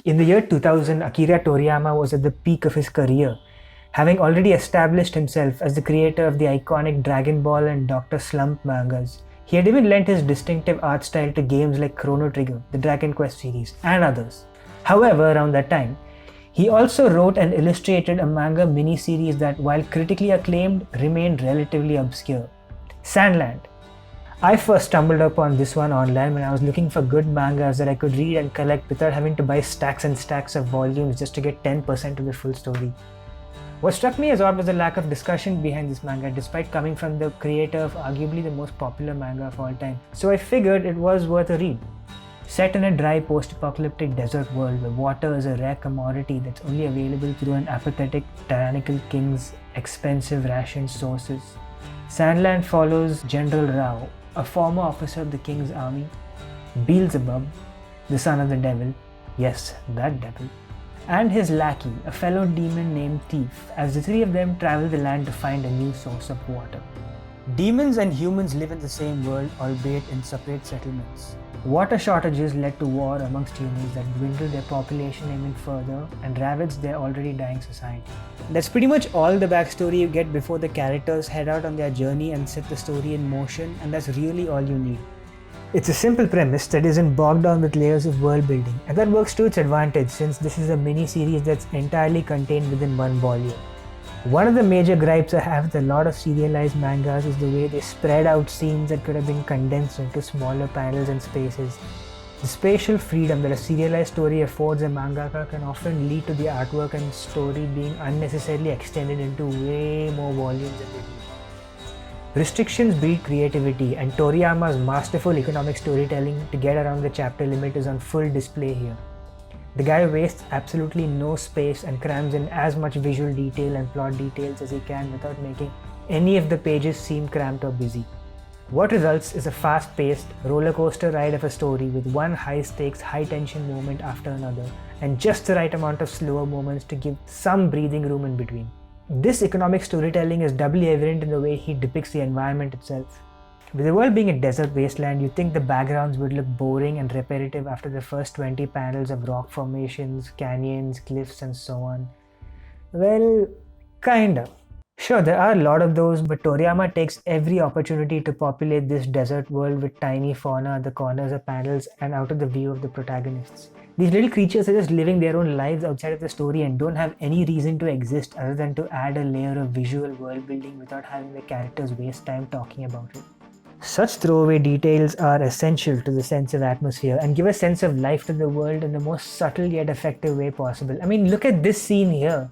In the year 2000, Akira Toriyama was at the peak of his career, having already established himself as the creator of the iconic Dragon Ball and Dr. Slump mangas. He had even lent his distinctive art style to games like Chrono Trigger, the Dragon Quest series, and others. However, around that time, he also wrote and illustrated a manga mini-series that, while critically acclaimed, remained relatively obscure. Sandland. I first stumbled upon this one online when I was looking for good mangas that I could read and collect without having to buy stacks and stacks of volumes just to get 10% of the full story. What struck me as odd was the lack of discussion behind this manga, despite coming from the creator of arguably the most popular manga of all time. So I figured it was worth a read. Set in a dry post-apocalyptic desert world where water is a rare commodity that's only available through an apathetic, tyrannical king's expensive ration sources, Sandland follows General Rao, a former officer of the king's army, Beelzebub, the son of the devil, yes, that devil, and his lackey, a fellow demon named Thief, as the three of them travel the land to find a new source of water. Demons and humans live in the same world, albeit in separate settlements. Water shortages led to war amongst humans that dwindled their population even further and ravaged their already dying society. That's pretty much all the backstory you get before the characters head out on their journey and set the story in motion, and that's really all you need. It's a simple premise that isn't bogged down with layers of world building, and that works to its advantage since this is a mini-series that's entirely contained within one volume. One of the major gripes I have with a lot of serialized mangas is the way they spread out scenes that could have been condensed into smaller panels and spaces. The spatial freedom that a serialized story affords a mangaka can often lead to the artwork and story being unnecessarily extended into way more volumes than they need. Restrictions breed creativity, and Toriyama's masterful economic storytelling to get around the chapter limit is on full display here. The guy wastes absolutely no space and crams in as much visual detail and plot details as he can without making any of the pages seem cramped or busy. What results is a fast-paced, rollercoaster ride of a story with one high-stakes, high-tension moment after another, and just the right amount of slower moments to give some breathing room in between. This economic storytelling is doubly evident in the way he depicts the environment itself. With the world being a desert wasteland, you'd think the backgrounds would look boring and repetitive after the first 20 panels of rock formations, canyons, cliffs, and so on. Well, kinda. Sure, there are a lot of those, but Toriyama takes every opportunity to populate this desert world with tiny fauna at the corners of panels and out of the view of the protagonists. These little creatures are just living their own lives outside of the story and don't have any reason to exist other than to add a layer of visual world building without having the characters waste time talking about it. Such throwaway details are essential to the sense of atmosphere and give a sense of life to the world in the most subtle yet effective way possible. I mean, look at this scene here.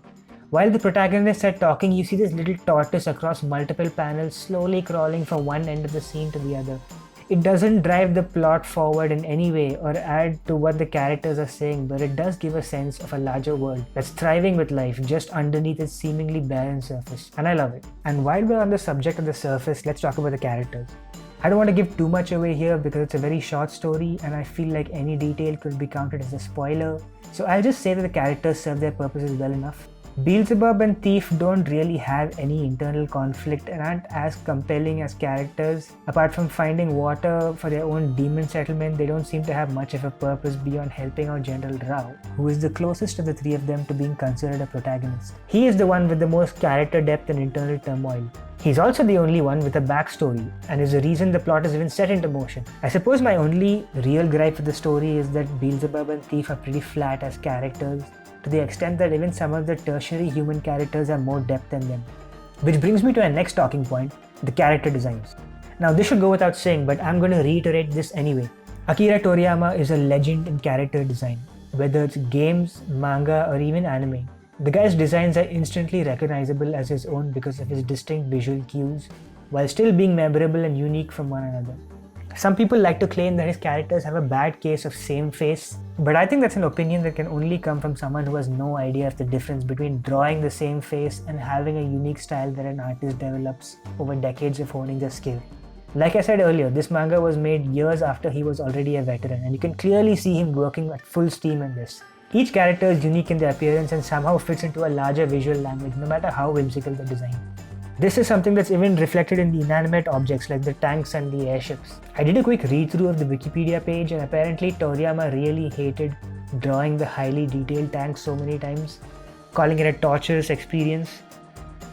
While the protagonists are talking, you see this little tortoise across multiple panels slowly crawling from one end of the scene to the other. It doesn't drive the plot forward in any way or add to what the characters are saying, but it does give a sense of a larger world that's thriving with life just underneath its seemingly barren surface, and I love it. And while we're on the subject of the surface, let's talk about the characters. I don't want to give too much away here because it's a very short story and I feel like any detail could be counted as a spoiler, so I'll just say that the characters serve their purposes well enough. Beelzebub and Thief don't really have any internal conflict and aren't as compelling as characters. Apart from finding water for their own demon settlement, they don't seem to have much of a purpose beyond helping out General Rao, who is the closest of the three of them to being considered a protagonist. He is the one with the most character depth and internal turmoil. He's also the only one with a backstory and is the reason the plot is even set into motion. I suppose my only real gripe with the story is that Beelzebub and Thief are pretty flat as characters, to the extent that even some of the tertiary human characters have more depth than them. Which brings me to our next talking point, the character designs. Now this should go without saying, but I'm going to reiterate this anyway. Akira Toriyama is a legend in character design, whether it's games, manga, or even anime. The guy's designs are instantly recognizable as his own because of his distinct visual cues, while still being memorable and unique from one another. Some people like to claim that his characters have a bad case of same face, but I think that's an opinion that can only come from someone who has no idea of the difference between drawing the same face and having a unique style that an artist develops over decades of honing their skill. Like I said earlier, this manga was made years after he was already a veteran, and you can clearly see him working at full steam in this. Each character is unique in their appearance and somehow fits into a larger visual language, no matter how whimsical the design. This is something that's even reflected in the inanimate objects like the tanks and the airships. I did a quick read through of the Wikipedia page, and apparently Toriyama really hated drawing the highly detailed tank so many times, calling it a torturous experience.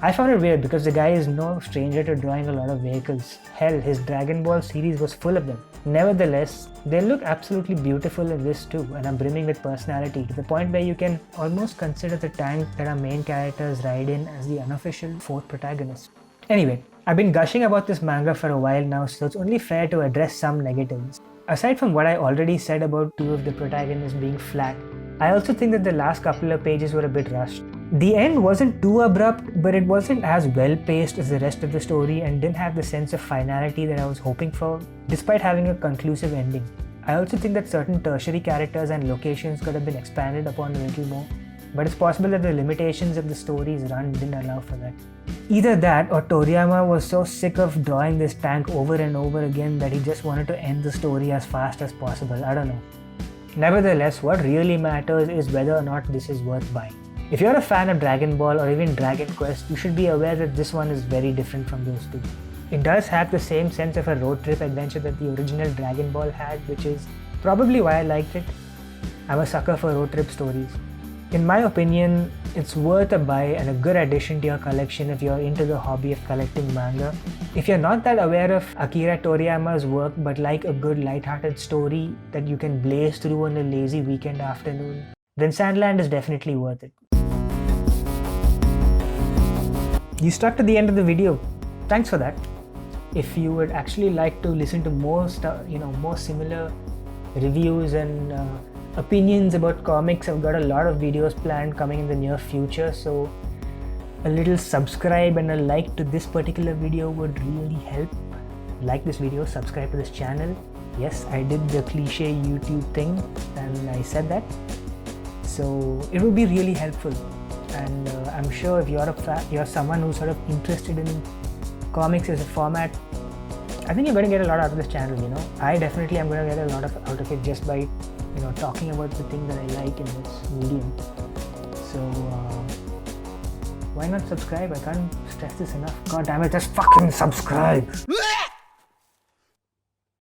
I found it weird because the guy is no stranger to drawing a lot of vehicles. Hell, his Dragon Ball series was full of them. Nevertheless, they look absolutely beautiful in this too and are brimming with personality to the point where you can almost consider the tank that our main characters ride in as the unofficial fourth protagonist. Anyway, I've been gushing about this manga for a while now, so it's only fair to address some negatives. Aside from what I already said about two of the protagonists being flat, I also think that the last couple of pages were a bit rushed. The end wasn't too abrupt, but it wasn't as well paced as the rest of the story and didn't have the sense of finality that I was hoping for, despite having a conclusive ending. I also think that certain tertiary characters and locations could have been expanded upon a little more, but it's possible that the limitations of the story's run didn't allow for that. Either that or Toriyama was so sick of drawing this tank over and over again that he just wanted to end the story as fast as possible. I don't know. Nevertheless, what really matters is whether or not this is worth buying. If you're a fan of Dragon Ball or even Dragon Quest, you should be aware that this one is very different from those two. It does have the same sense of a road trip adventure that the original Dragon Ball had, which is probably why I liked it. I'm a sucker for road trip stories. In my opinion, it's worth a buy and a good addition to your collection if you're into the hobby of collecting manga. If you're not that aware of Akira Toriyama's work but like a good light-hearted story that you can blaze through on a lazy weekend afternoon, then Sandland is definitely worth it. You stuck to the end of the video. Thanks for that. If you would actually like to listen to more more similar reviews and opinions about comics, I've got a lot of videos planned coming in the near future, so a little subscribe and a like to this particular video would really help. Like this video, subscribe to this channel. Yes, I did the cliche YouTube thing and I said that, so it would be really helpful. And I'm sure if you're someone who's sort of interested in comics as a format, I think you're going to get a lot out of this channel. I definitely am going to get a lot out of it just by talking about the thing that I like in this medium. So why not subscribe? I can't stress this enough. God damn it, just fucking subscribe.